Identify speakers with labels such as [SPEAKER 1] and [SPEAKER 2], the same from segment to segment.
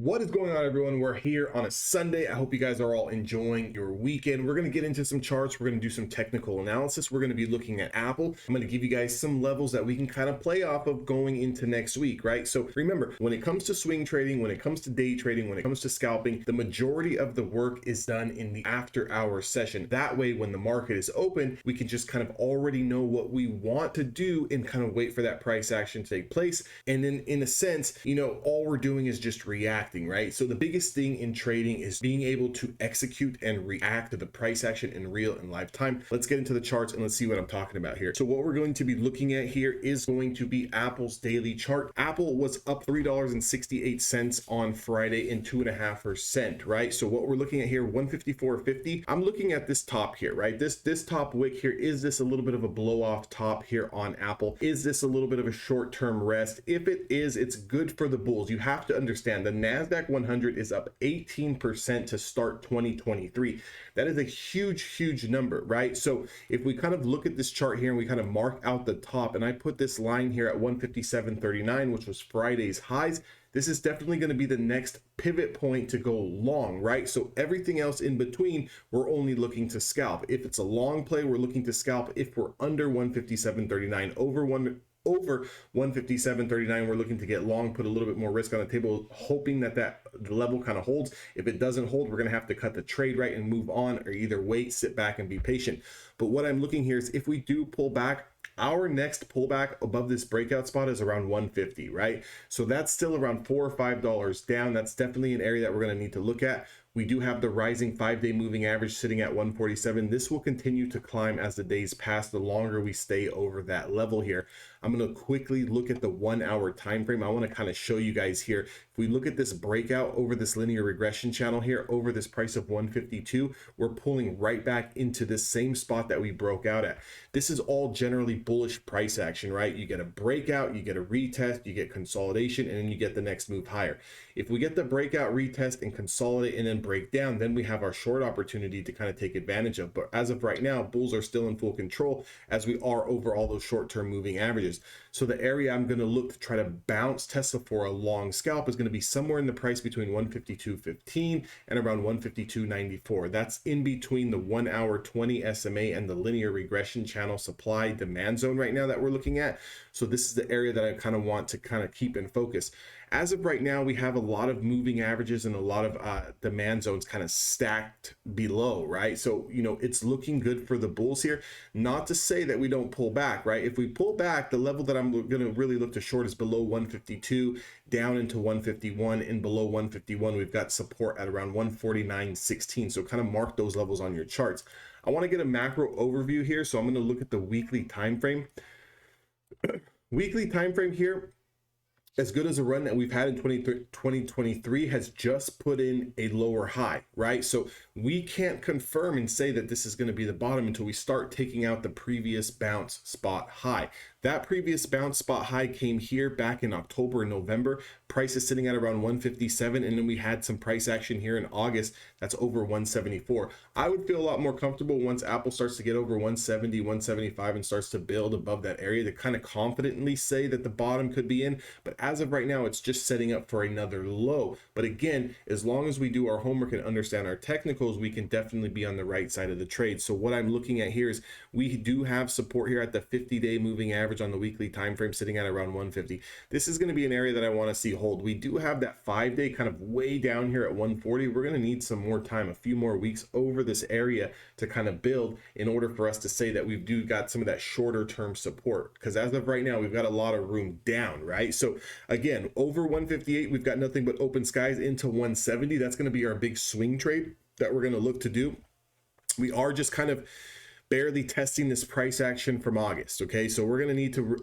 [SPEAKER 1] What is going on, everyone? We're here on a Sunday. I hope you guys are all enjoying your weekend. We're going to get into some charts. We're going to do some technical analysis. We're going to be looking at Apple. I'm going to give you guys some levels that we can kind of play off of going into next week, right? So remember, when it comes to swing trading, when it comes to day trading, when it comes to scalping, the majority of the work is done in the after hours session. That way, when the market is open, we can just kind of already know what we want to do and kind of wait for that price action to take place. And then in a sense, all we're doing is just reacting, right? So the biggest thing in trading is being able to execute and react to the price action in real and live time. Let's get into the charts and let's see what I'm talking about here. So what we're going to be looking at here is going to be Apple's daily chart. Apple was up $3.68 on Friday and 2.5%, right? So what we're looking at here, 154.50. I'm looking at this top here, right? This top wick here, is this a little bit of a blow off top here on Apple? Is this a little bit of a short-term rest? If it is, it's good for the bulls. You have to understand the NASDAQ 100 is up 18% to start 2023. That is a huge number, right? So if we kind of look at this chart here and we kind of mark out the top, and I put this line here at 157.39, which was Friday's highs, this is definitely going to be the next pivot point to go long, right? So everything else in between, we're only looking to scalp. If it's a long play, we're looking to scalp. If we're under 157.39, over 157.39, we're looking to get long, put a little bit more risk on the table, hoping that that level kind of holds. If it doesn't hold, we're going to have to cut the trade, right, and move on, or either wait, sit back and be patient. But what I'm looking here is if we do pull back, our next pullback above this breakout spot is around 150, right? So that's still around $4 or $5 down. That's definitely an area that we're going to need to look at. We do have the rising 5-day moving average sitting at 147. This will continue to climb as the days pass, the longer we stay over that level here. I'm going to quickly look at the 1 hour time frame. I want to kind of show you guys here. If we look at this breakout over this linear regression channel here, over this price of 152, we're pulling right back into this same spot that we broke out at. This is all generally bullish price action, right? You get a breakout, you get a retest, you get consolidation, and then you get the next move higher. If we get the breakout, retest, and consolidate, and then break down, then we have our short opportunity to kind of take advantage of. But as of right now, bulls are still in full control as we are over all those short-term moving averages. So the area I'm going to look to try to bounce Tesla for a long scalp is going to be somewhere in the price between 152.15 and around 152.94. That's in between the 1 hour 20 SMA and the linear regression channel supply demand zone right now that we're looking at. So this is the area that I kind of want to kind of keep in focus. As of right now, we have a lot of moving averages and a lot of demand zones kind of stacked below, right? So, it's looking good for the bulls here. Not to say that we don't pull back, right? If we pull back, the level that I'm going to really look to short is below 152, down into 151, and below 151, we've got support at around 149.16. So kind of mark those levels on your charts. I want to get a macro overview here. So I'm going to look at the weekly time frame. Weekly time frame here, as good as a run that we've had in 2023, has just put in a lower high, right? So we can't confirm and say that this is going to be the bottom until we start taking out the previous bounce spot high. That previous bounce spot high came here back in October and November. Price is sitting at around 157, and then we had some price action here in August that's over 174. I would feel a lot more comfortable once Apple starts to get over 170, 175 and starts to build above that area to kind of confidently say that the bottom could be in. But as of right now, it's just setting up for another low. But again, as long as we do our homework and understand our technicals, we can definitely be on the right side of the trade. So what I'm looking at here is we do have support here at the 50-day moving average on the weekly time frame sitting at around 150. This is going to be an area that I want to see hold. We do have that 5-day kind of way down here at 140. We're going to need some more time, a few more weeks over this area to kind of build in order for us to say that we've got some of that shorter term support, because as of right now, we've got a lot of room down, right? So again, over 158, we've got nothing but open skies into 170. That's going to be our big swing trade that we're going to look to do. We are just kind of barely testing this price action from August. Okay, so we're going to need to,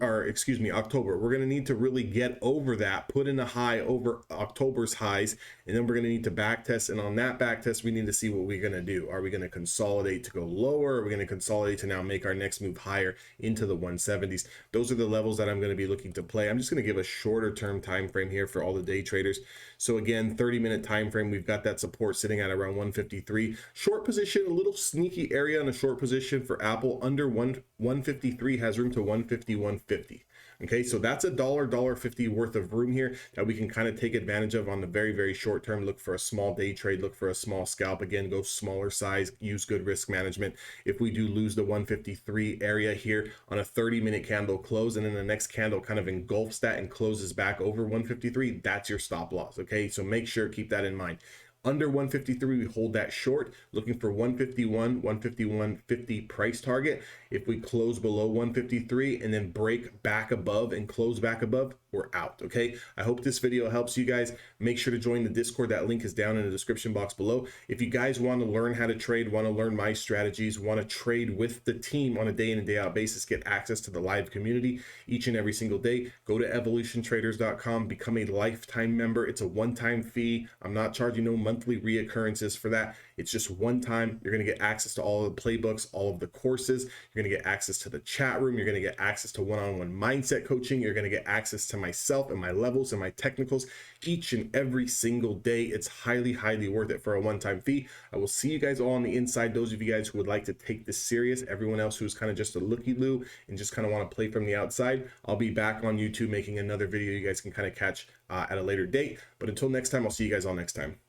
[SPEAKER 1] October. We're going to need to really get over that, put in a high over October's highs, and then we're going to need to back test. And on that back test, we need to see what we're going to do. Are we going to consolidate to go lower? Are we going to consolidate to now make our next move higher into the 170s? Those are the levels that I'm going to be looking to play. I'm just going to give a shorter term time frame here for all the day traders. So again, 30-minute time frame, we've got that support sitting at around 153. Short position, a little sneaky area on a short position for Apple under 153 has room to 150, 150. Okay, so that's $1.50 worth of room here that we can kind of take advantage of on the very, very short term. Look for a small day trade, look for a small scalp. Again, go smaller size, use good risk management. If we do lose the 153 area here on a 30-minute candle close, and then the next candle kind of engulfs that and closes back over 153, that's your stop loss. Okay, so make sure, keep that in mind. Under 153, we hold that short, looking for 151, 151.50 price target. If we close below 153 and then break back above and close back above, we're out. Okay, I hope this video helps you guys. Make sure to join the Discord. That link is down in the description box below. If you guys want to learn how to trade, want to learn my strategies, want to trade with the team on a day in and day out basis, get access to the live community each and every single day, go to evolutiontraders.com, become a lifetime member. It's a one-time fee. I'm not charging no monthly reoccurrences for that. It's just one time. You're going to get access to all of the playbooks, all of the courses. You're going to get access to the chat room. You're going to get access to one-on-one mindset coaching. You're going to get access to myself and my levels and my technicals each and every single day. It's highly, highly worth it for a one-time fee. I will see you guys all on the inside. Those of you guys who would like to take this serious, everyone else who's kind of just a looky-loo and just kind of want to play from the outside, I'll be back on YouTube making another video you guys can kind of catch at a later date. But until next time, I'll see you guys all next time.